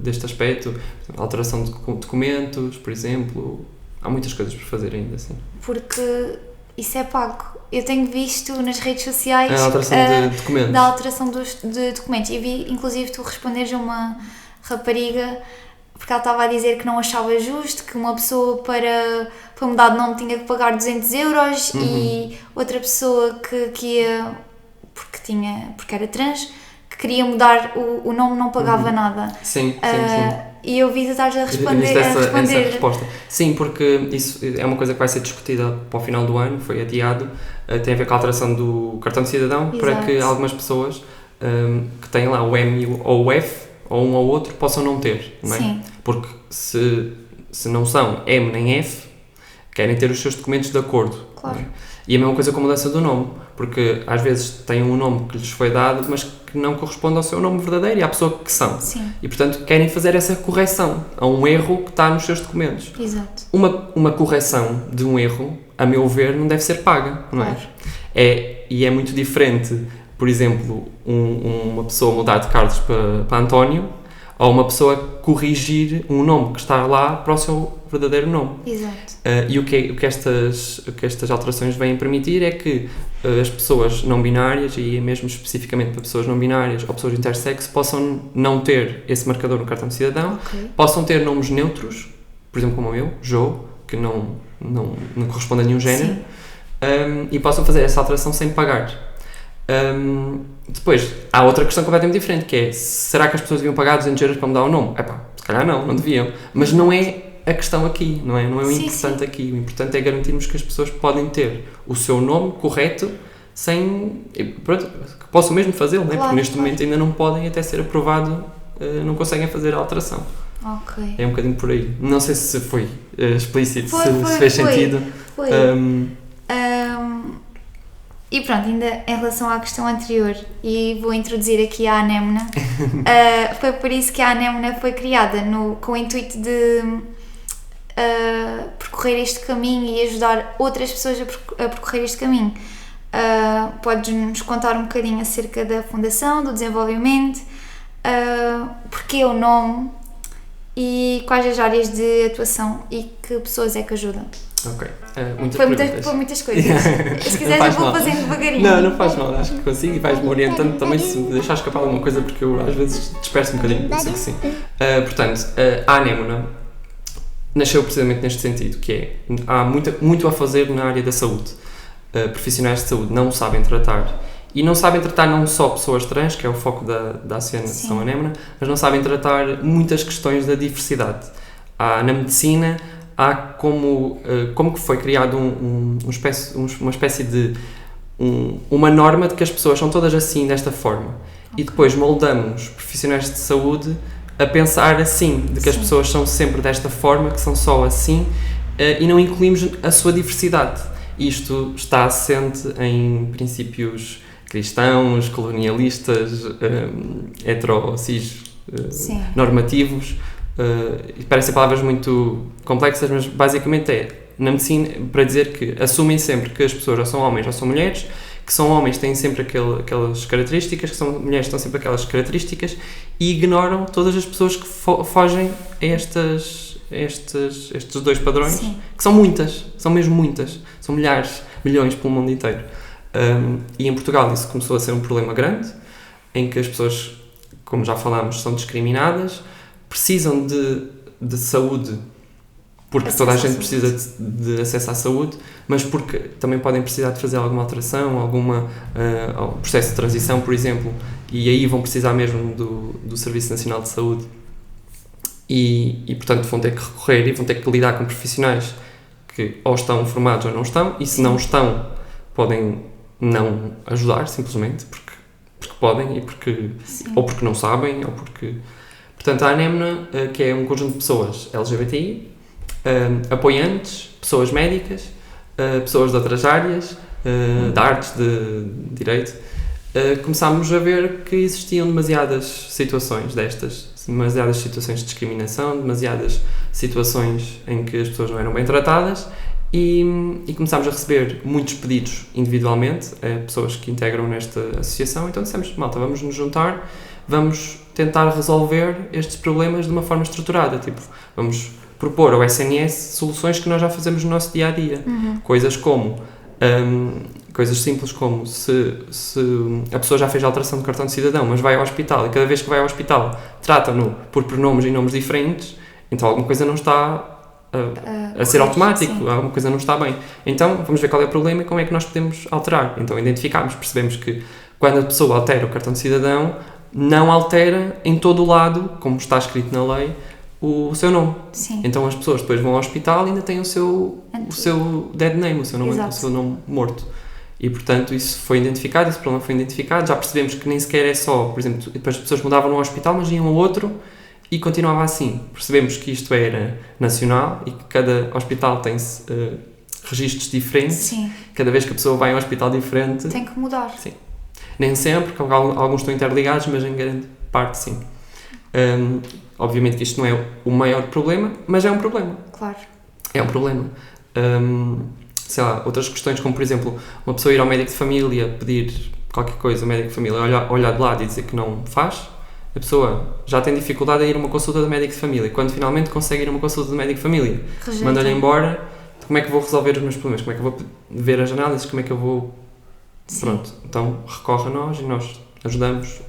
deste aspecto, a alteração de documentos, por exemplo. Há muitas coisas para fazer ainda, assim. Porque isso é pago. Eu tenho visto nas redes sociais a alteração de documentos. Da alteração de documentos. E vi, inclusive, tu responderes a uma rapariga, porque ela estava a dizer que não achava justo, que uma pessoa para mudar de nome tinha que pagar 200 euros e outra pessoa que ia, porque era trans, que queria mudar o nome, não pagava nada. Sim. E eu vi estás a responder. Essa resposta. Sim, porque isso é uma coisa que vai ser discutida para o final do ano, foi adiado, tem a ver com a alteração do cartão de cidadão. Exato. Para que algumas pessoas que têm lá o M ou o F, ou um ou outro, possam não ter, não é? Sim. Porque se não são M nem F, querem ter os seus documentos de acordo. Claro. Não é? E a mesma coisa com a mudança do nome, porque às vezes têm um nome que lhes foi dado, mas que não corresponde ao seu nome verdadeiro e à pessoa que são. Sim. E, portanto, querem fazer essa correção a um erro que está nos seus documentos. Exato. Uma correção de um erro, a meu ver, não deve ser paga, não é? Claro. E é muito diferente, por exemplo, uma pessoa mudar de Carlos para António, ou uma pessoa corrigir um nome que está lá para o seu verdadeiro nome. Exato. E o que estas alterações vêm permitir é que as pessoas não binárias, e mesmo especificamente para pessoas não binárias ou pessoas intersexo, possam não ter esse marcador no cartão de cidadão, possam ter nomes neutros, por exemplo como o meu, Jo, que não corresponde a nenhum género, e possam fazer essa alteração sem pagar. Depois, há outra questão completamente diferente, que é, será que as pessoas deviam pagar 200 euros para mudar o nome? Epá, se calhar não deviam. Mas não é a questão aqui, não é o importante aqui. O importante é garantirmos que as pessoas podem ter o seu nome correto sem... Pronto, que possam mesmo fazê-lo, não é? Porque neste momento ainda não podem até ser aprovado, não conseguem fazer a alteração. Ok. É um bocadinho por aí. Não sei se foi explícito, se fez sentido. Foi. E pronto, ainda em relação à questão anterior, e vou introduzir aqui a Anémona, foi por isso que a Anémona foi criada, com o intuito de percorrer este caminho e ajudar outras pessoas a percorrer este caminho. Podes-nos contar um bocadinho acerca da fundação, do desenvolvimento, porquê o nome e quais as áreas de atuação e que pessoas é que ajudam? Ok, Foi muitas coisas. Se quiseres eu vou fazendo devagarinho. Não faz mal, acho que consigo e vais-me orientando também se me deixar escapar alguma coisa, porque eu às vezes disperso um bocadinho, sei que sim. Portanto, a Anémona nasceu precisamente neste sentido, que é, há muito a fazer na área da saúde. Profissionais de saúde não sabem tratar, e não sabem tratar não só pessoas trans, que é o foco da Associação Anémona, mas não sabem tratar muitas questões da diversidade. Na medicina há como que foi criado uma espécie de uma norma de que as pessoas são todas assim, desta forma. E depois moldamos profissionais de saúde a pensar assim, de que as pessoas são sempre desta forma, que são só assim, e não incluímos a sua diversidade. Isto está assente em princípios cristãos, colonialistas, hetero-cis, normativos. Parecem palavras muito complexas, mas basicamente na medicina, para dizer que assumem sempre que as pessoas ou são homens ou são mulheres, que são homens têm sempre aquelas características, que são mulheres têm sempre aquelas características, e ignoram todas as pessoas que fogem a estes dois padrões, que são muitas, são mesmo muitas, são milhares, milhões pelo mundo inteiro. E em Portugal isso começou a ser um problema grande, em que as pessoas, como já falámos, são discriminadas, precisam de saúde, porque toda a gente precisa de acesso à saúde, mas porque também podem precisar de fazer alguma alteração, algum processo de transição, por exemplo, e aí vão precisar mesmo do Serviço Nacional de Saúde. E portanto vão ter que recorrer e vão ter que lidar com profissionais que ou estão formados ou não estão, e se não estão, podem não ajudar, simplesmente, porque podem, e ou porque não sabem, ou porque... Portanto, a Anémona, que é um conjunto de pessoas LGBTI, apoiantes, pessoas médicas, pessoas de outras áreas, de artes, de direito, começámos a ver que existiam demasiadas situações destas, demasiadas situações de discriminação, demasiadas situações em que as pessoas não eram bem tratadas, e começámos a receber muitos pedidos individualmente, pessoas que integram nesta associação. Então dissemos, malta, vamos nos juntar, vamos tentar resolver estes problemas de uma forma estruturada, tipo, vamos propor ao SNS soluções que nós já fazemos no nosso dia-a-dia. Coisas como, coisas simples como, se a pessoa já fez a alteração de cartão de cidadão, mas vai ao hospital, e cada vez que vai ao hospital trata-no por pronomes e nomes diferentes, então alguma coisa não está a ser automático, alguma coisa não está bem. Então vamos ver qual é o problema e como é que nós podemos alterar. Então identificamos, percebemos que quando a pessoa altera o cartão de cidadão, não altera em todo o lado, como está escrito na lei, o seu nome. Então as pessoas depois vão ao hospital e ainda têm o seu dead name, o seu nome morto. E portanto isso foi identificado, esse problema foi identificado. Já percebemos que nem sequer é só, por exemplo, depois as pessoas mudavam no hospital, mas iam a outro e continuava assim. Percebemos que isto era nacional e que cada hospital tem registros diferentes. Cada vez que a pessoa vai a um hospital diferente, tem que mudar. Nem sempre, porque alguns estão interligados, mas em grande parte sim. Obviamente que isto não é o maior problema, mas é um problema. Claro. É um problema. Sei lá, outras questões como, por exemplo, uma pessoa ir ao médico de família pedir qualquer coisa, o médico de família olhar de lado e dizer que não faz, a pessoa já tem dificuldade em ir a uma consulta de médico de família. Quando finalmente consegue ir a uma consulta de médico de família, manda-lhe embora. Como é que vou resolver os meus problemas? Como é que eu vou ver as análises? Como é que eu vou... Pronto, então recorre a nós e nós ajudamos,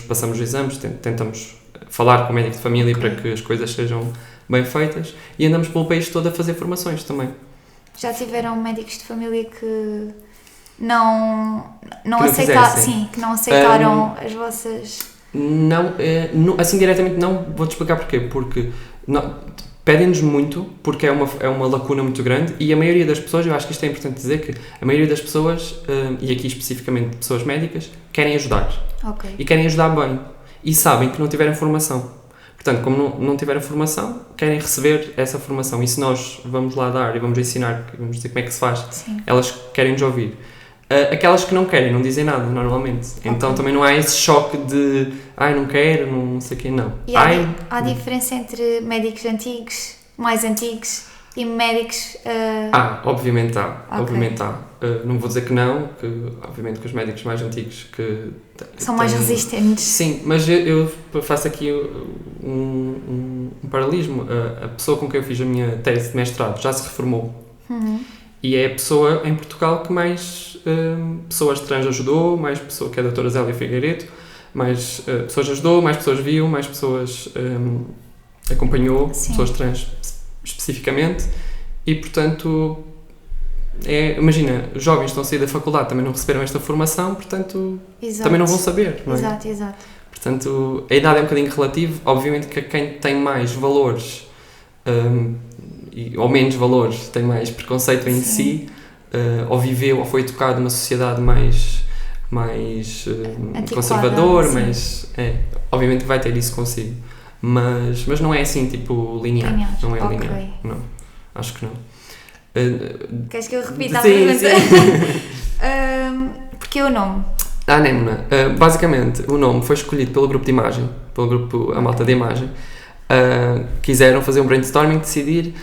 passamos os exames, tentamos falar com o médico de família para que as coisas sejam bem feitas, e andamos pelo país todo a fazer formações também. Já tiveram médicos de família que não Que não aceitaram, quisessem. sim, que não aceitaram as vossas... Não, assim diretamente não, vou-te explicar porquê. Porque pedem-nos muito, porque é uma lacuna muito grande, e a maioria das pessoas, eu acho que isto é importante dizer, que a maioria das pessoas, e aqui especificamente pessoas médicas, querem ajudar. Ok. E querem ajudar bem. E sabem que não tiveram formação. Portanto, como não tiveram formação, querem receber essa formação. E se nós vamos lá dar e vamos ensinar, vamos dizer como é que se faz, Sim. elas querem nos ouvir. Aquelas que não querem, não dizem nada, normalmente. Então também não há esse choque de não quero, não sei o quê, não. E há diferença entre médicos antigos, mais antigos, e médicos... Obviamente há. Ok. Obviamente há. Não vou dizer que não, que obviamente que os médicos mais antigos que são mais resistentes. Sim, mas eu faço aqui um paralelismo. A pessoa com quem eu fiz a minha tese de mestrado já se reformou. E é a pessoa em Portugal que mais pessoas trans ajudou, mais pessoa, que é a doutora Zélia Figueiredo, mais pessoas ajudou, mais pessoas viu, mais pessoas acompanhou, Sim. pessoas trans especificamente, e portanto, imagina, os jovens estão a sair da faculdade, também não receberam esta formação, portanto, Exato. também não vão saber, não é? Exato. Portanto, a idade é um bocadinho relativo, obviamente que quem tem mais valores ou menos valores, tem mais preconceito em si, ou viveu ou foi educado numa sociedade mais conservadora, mas obviamente que vai ter isso consigo. Mas não é assim, tipo, linear. Não é linear. Não, acho que não. Queres que eu repita a Sim, pergunta? sim. Porque o nome? A Anémona. Basicamente, o nome foi escolhido pelo grupo de imagem, pelo grupo A Malta de Imagem. Quiseram fazer um brainstorming, decidir,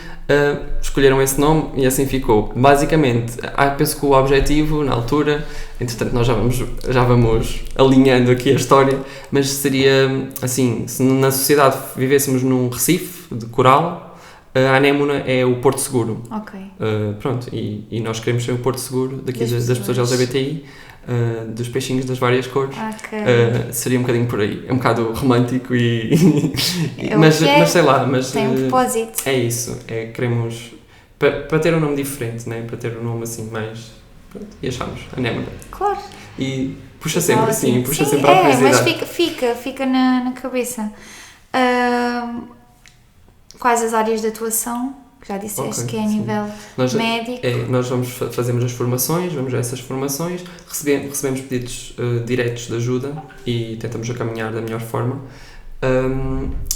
escolheram esse nome e assim ficou. Basicamente, penso que o objetivo, na altura, entretanto nós já vamos alinhando aqui a história, mas seria assim, se na sociedade vivêssemos num Recife de coral, a Anémona é o Porto Seguro. Ok. Pronto, e nós queremos ser o Porto Seguro daqui das pessoas LGBTI, dos peixinhos das várias cores. Ok. Seria um bocadinho por aí. É um bocado romântico mas sei lá, mas tem um propósito. é isso, queremos para ter um nome diferente, né? Para ter um nome assim mais, pronto, e achamos Anémona. Claro. E puxa sempre assim, puxa sim, sempre a curiosidade. Mas fica na cabeça. Quais as áreas de atuação? Já disseste que é a nível médico. Nós fazemos as formações, vamos a essas formações, recebemos pedidos diretos de ajuda e tentamos caminhar da melhor forma.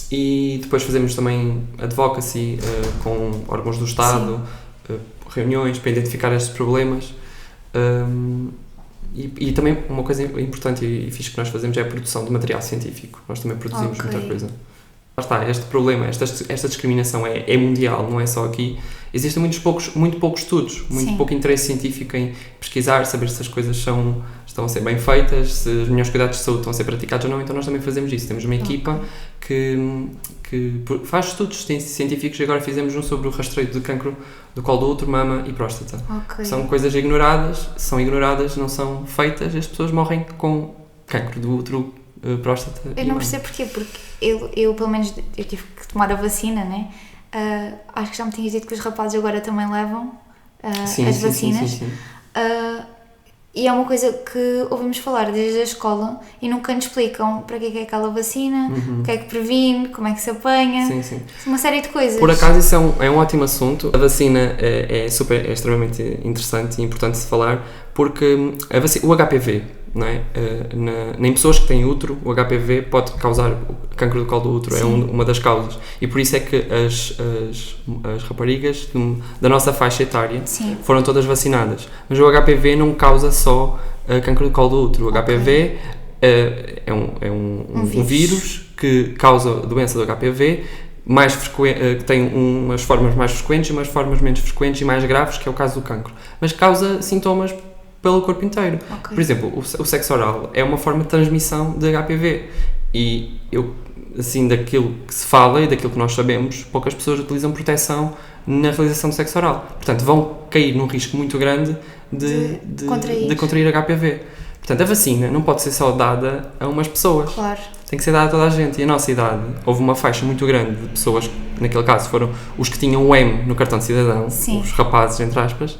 E depois fazemos também advocacy com órgãos do Estado, reuniões para identificar estes problemas. E também uma coisa importante e fixe que nós fazemos é a produção de material científico. Nós também produzimos muita coisa. Lá está, este problema, esta discriminação é mundial, não é só aqui. Existem muito poucos estudos, muito pouco interesse científico em pesquisar, saber se as coisas estão a ser bem feitas, se os melhores cuidados de saúde estão a ser praticados ou não, então nós também fazemos isso. Temos uma equipa que faz estudos científicos e agora fizemos um sobre o rastreio de cancro do colo do útero, mama e próstata. São coisas são ignoradas, não são feitas, as pessoas morrem com cancro do útero, próstata. Eu não percebo porquê, porque eu pelo menos eu tive que tomar a vacina, né? Acho que já me tinhas dito que os rapazes agora também levam as vacinas. Sim. E é uma coisa que ouvimos falar desde a escola e nunca nos explicam para que é aquela vacina, o que é que previne, como é que se apanha, uma série de coisas. Por acaso isso é um ótimo assunto. A vacina é extremamente interessante e importante de se falar, porque o HPV, não é? Em pessoas que têm útero, o HPV pode causar o cancro do colo do útero, é uma das causas. E por isso é que as raparigas da nossa faixa etária foram todas vacinadas. Mas o HPV não causa só cancro do colo do útero. O HPV é um vírus que causa a doença do HPV, que tem umas formas mais frequentes e umas formas menos frequentes e mais graves, que é o caso do cancro. Mas causa sintomas pelo corpo inteiro. Por exemplo, o sexo oral é uma forma de transmissão de HPV e assim, daquilo que se fala e daquilo que nós sabemos, poucas pessoas utilizam proteção na realização do sexo oral. Portanto, vão cair num risco muito grande de contrair HPV. Portanto, a vacina não pode ser só dada a umas pessoas. Claro. Tem que ser dada a toda a gente. E a nossa idade, houve uma faixa muito grande de pessoas, naquele caso foram os que tinham o M no cartão de cidadão, os rapazes, entre aspas,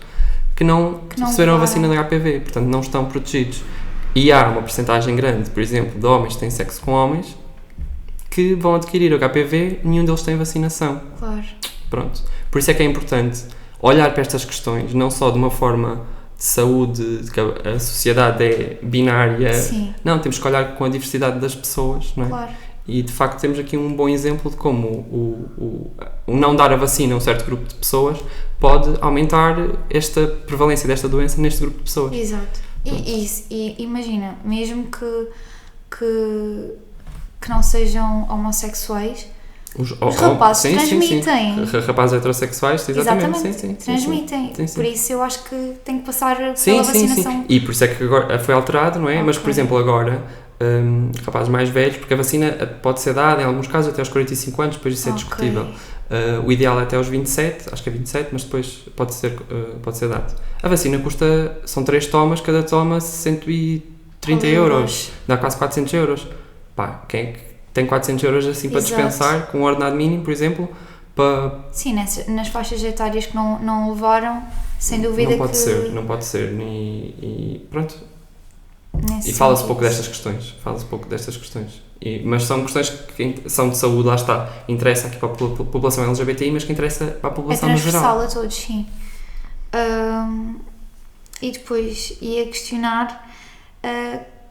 que não receberam a vacina da HPV, portanto não estão protegidos. E há uma percentagem grande, por exemplo, de homens que têm sexo com homens que vão adquirir o HPV, nenhum deles tem vacinação. Claro. Pronto. Por isso é que é importante olhar para estas questões, não só de uma forma de saúde, de que a sociedade é binária. Sim. Não, temos que olhar com a diversidade das pessoas, não é? Claro. E de facto temos aqui um bom exemplo de como o não dar a vacina a um certo grupo de pessoas pode aumentar esta prevalência desta doença neste grupo de pessoas. Exato. E imagina, mesmo que não sejam homossexuais, os rapazes transmitem. Sim. Rapazes heterossexuais, exatamente. Sim, transmitem. Sim. Por isso eu acho que tem que passar pela sim, vacinação. Sim. E por isso é que agora foi alterado, não é? Okay. Mas, por exemplo, agora, rapazes mais velhos, porque a vacina pode ser dada, em alguns casos, até aos 45 anos, depois isso é discutível. O ideal é até aos 27, acho que é 27, mas depois pode ser dado. A vacina são 3 tomas, cada toma 130 euros, dá quase 400 euros. Pá, quem é que tem 400 euros assim para dispensar, com um ordenado mínimo, por exemplo, para... Sim, nas faixas etárias que não levaram, sem dúvida não pode ser, e pronto. Nesse e fala-se pouco destas questões, mas são questões que são de saúde, lá está, interessa aqui para a população LGBTI, mas que interessa para a população no geral. É transversal a todos, sim. E depois ia questionar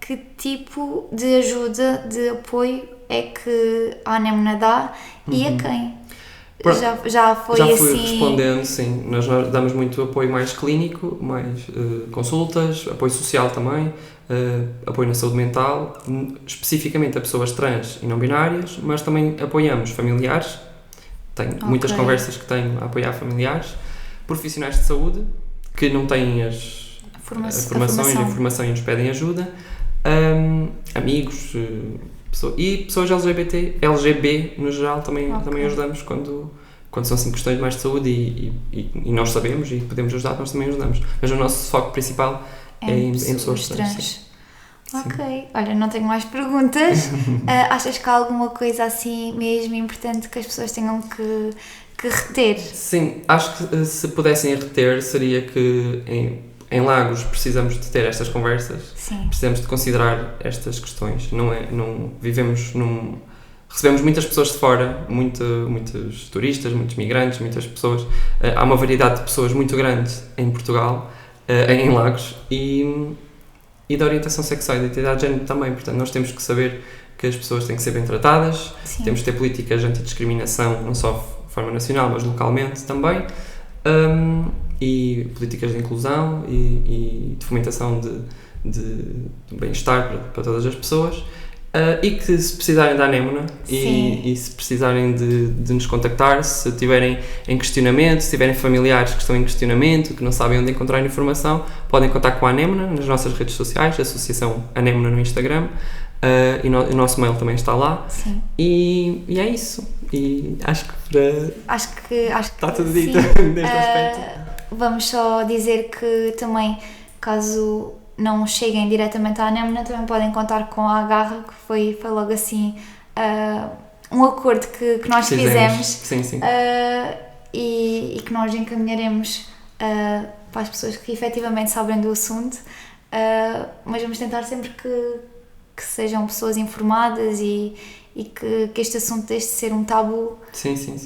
que tipo de ajuda, de apoio é que a Anémona dá e a quem? Já fui assim... respondendo, sim. Nós damos muito apoio mais clínico, mais consultas, apoio social também, apoio na saúde mental, especificamente a pessoas trans e não binárias, mas também apoiamos familiares. Tenho muitas conversas que tenho a apoiar familiares, profissionais de saúde que não têm a formação e nos pedem ajuda, amigos, e pessoas LGB no geral também ajudamos quando são assim questões mais de saúde e nós sabemos e podemos ajudar, nós também ajudamos. Mas o nosso foco principal é em pessoas trans. Ok, olha, não tenho mais perguntas. Achas que há alguma coisa assim mesmo importante que as pessoas tenham que reter? Sim, acho que se pudessem reter seria que em Lagos precisamos de ter estas conversas. Sim. Precisamos de considerar estas questões. Recebemos muitas pessoas de fora, muitos turistas, muitos migrantes, muitas pessoas. Há uma variedade de pessoas muito grande em Portugal, em Lagos, e da orientação sexual e da identidade de género também. Portanto, nós temos que saber que as pessoas têm que ser bem tratadas. Sim. Temos que ter políticas de antidiscriminação, não só de forma nacional, mas localmente também. E políticas de inclusão e de fomentação de bem-estar para todas as pessoas, e que se precisarem da Anémona e se precisarem de nos contactar, se tiverem em questionamento, se tiverem familiares que estão em questionamento, que não sabem onde encontrar informação, podem contactar com a Anémona nas nossas redes sociais, a Associação Anémona no Instagram, e o nosso mail também está lá. Sim. E é isso. E acho que está tudo dito neste aspecto. Vamos só dizer que também, caso não cheguem diretamente à Anémona, também podem contar com a Agarra, que foi logo assim um acordo que nós fizemos. Sim. E que nós encaminharemos para as pessoas que efetivamente sabem do assunto, mas vamos tentar sempre que sejam pessoas informadas e que este assunto deixe de ser um tabu. Sim.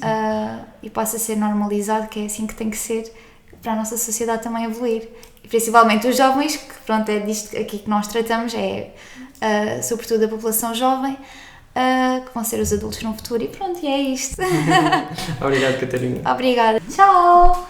E passe a ser normalizado, que é assim que tem que ser para a nossa sociedade também evoluir. E principalmente os jovens, que pronto, é disto aqui que nós tratamos, sobretudo a população jovem, que vão ser os adultos no futuro, e pronto, e é isto. Obrigado, Catarina. Obrigada. Tchau!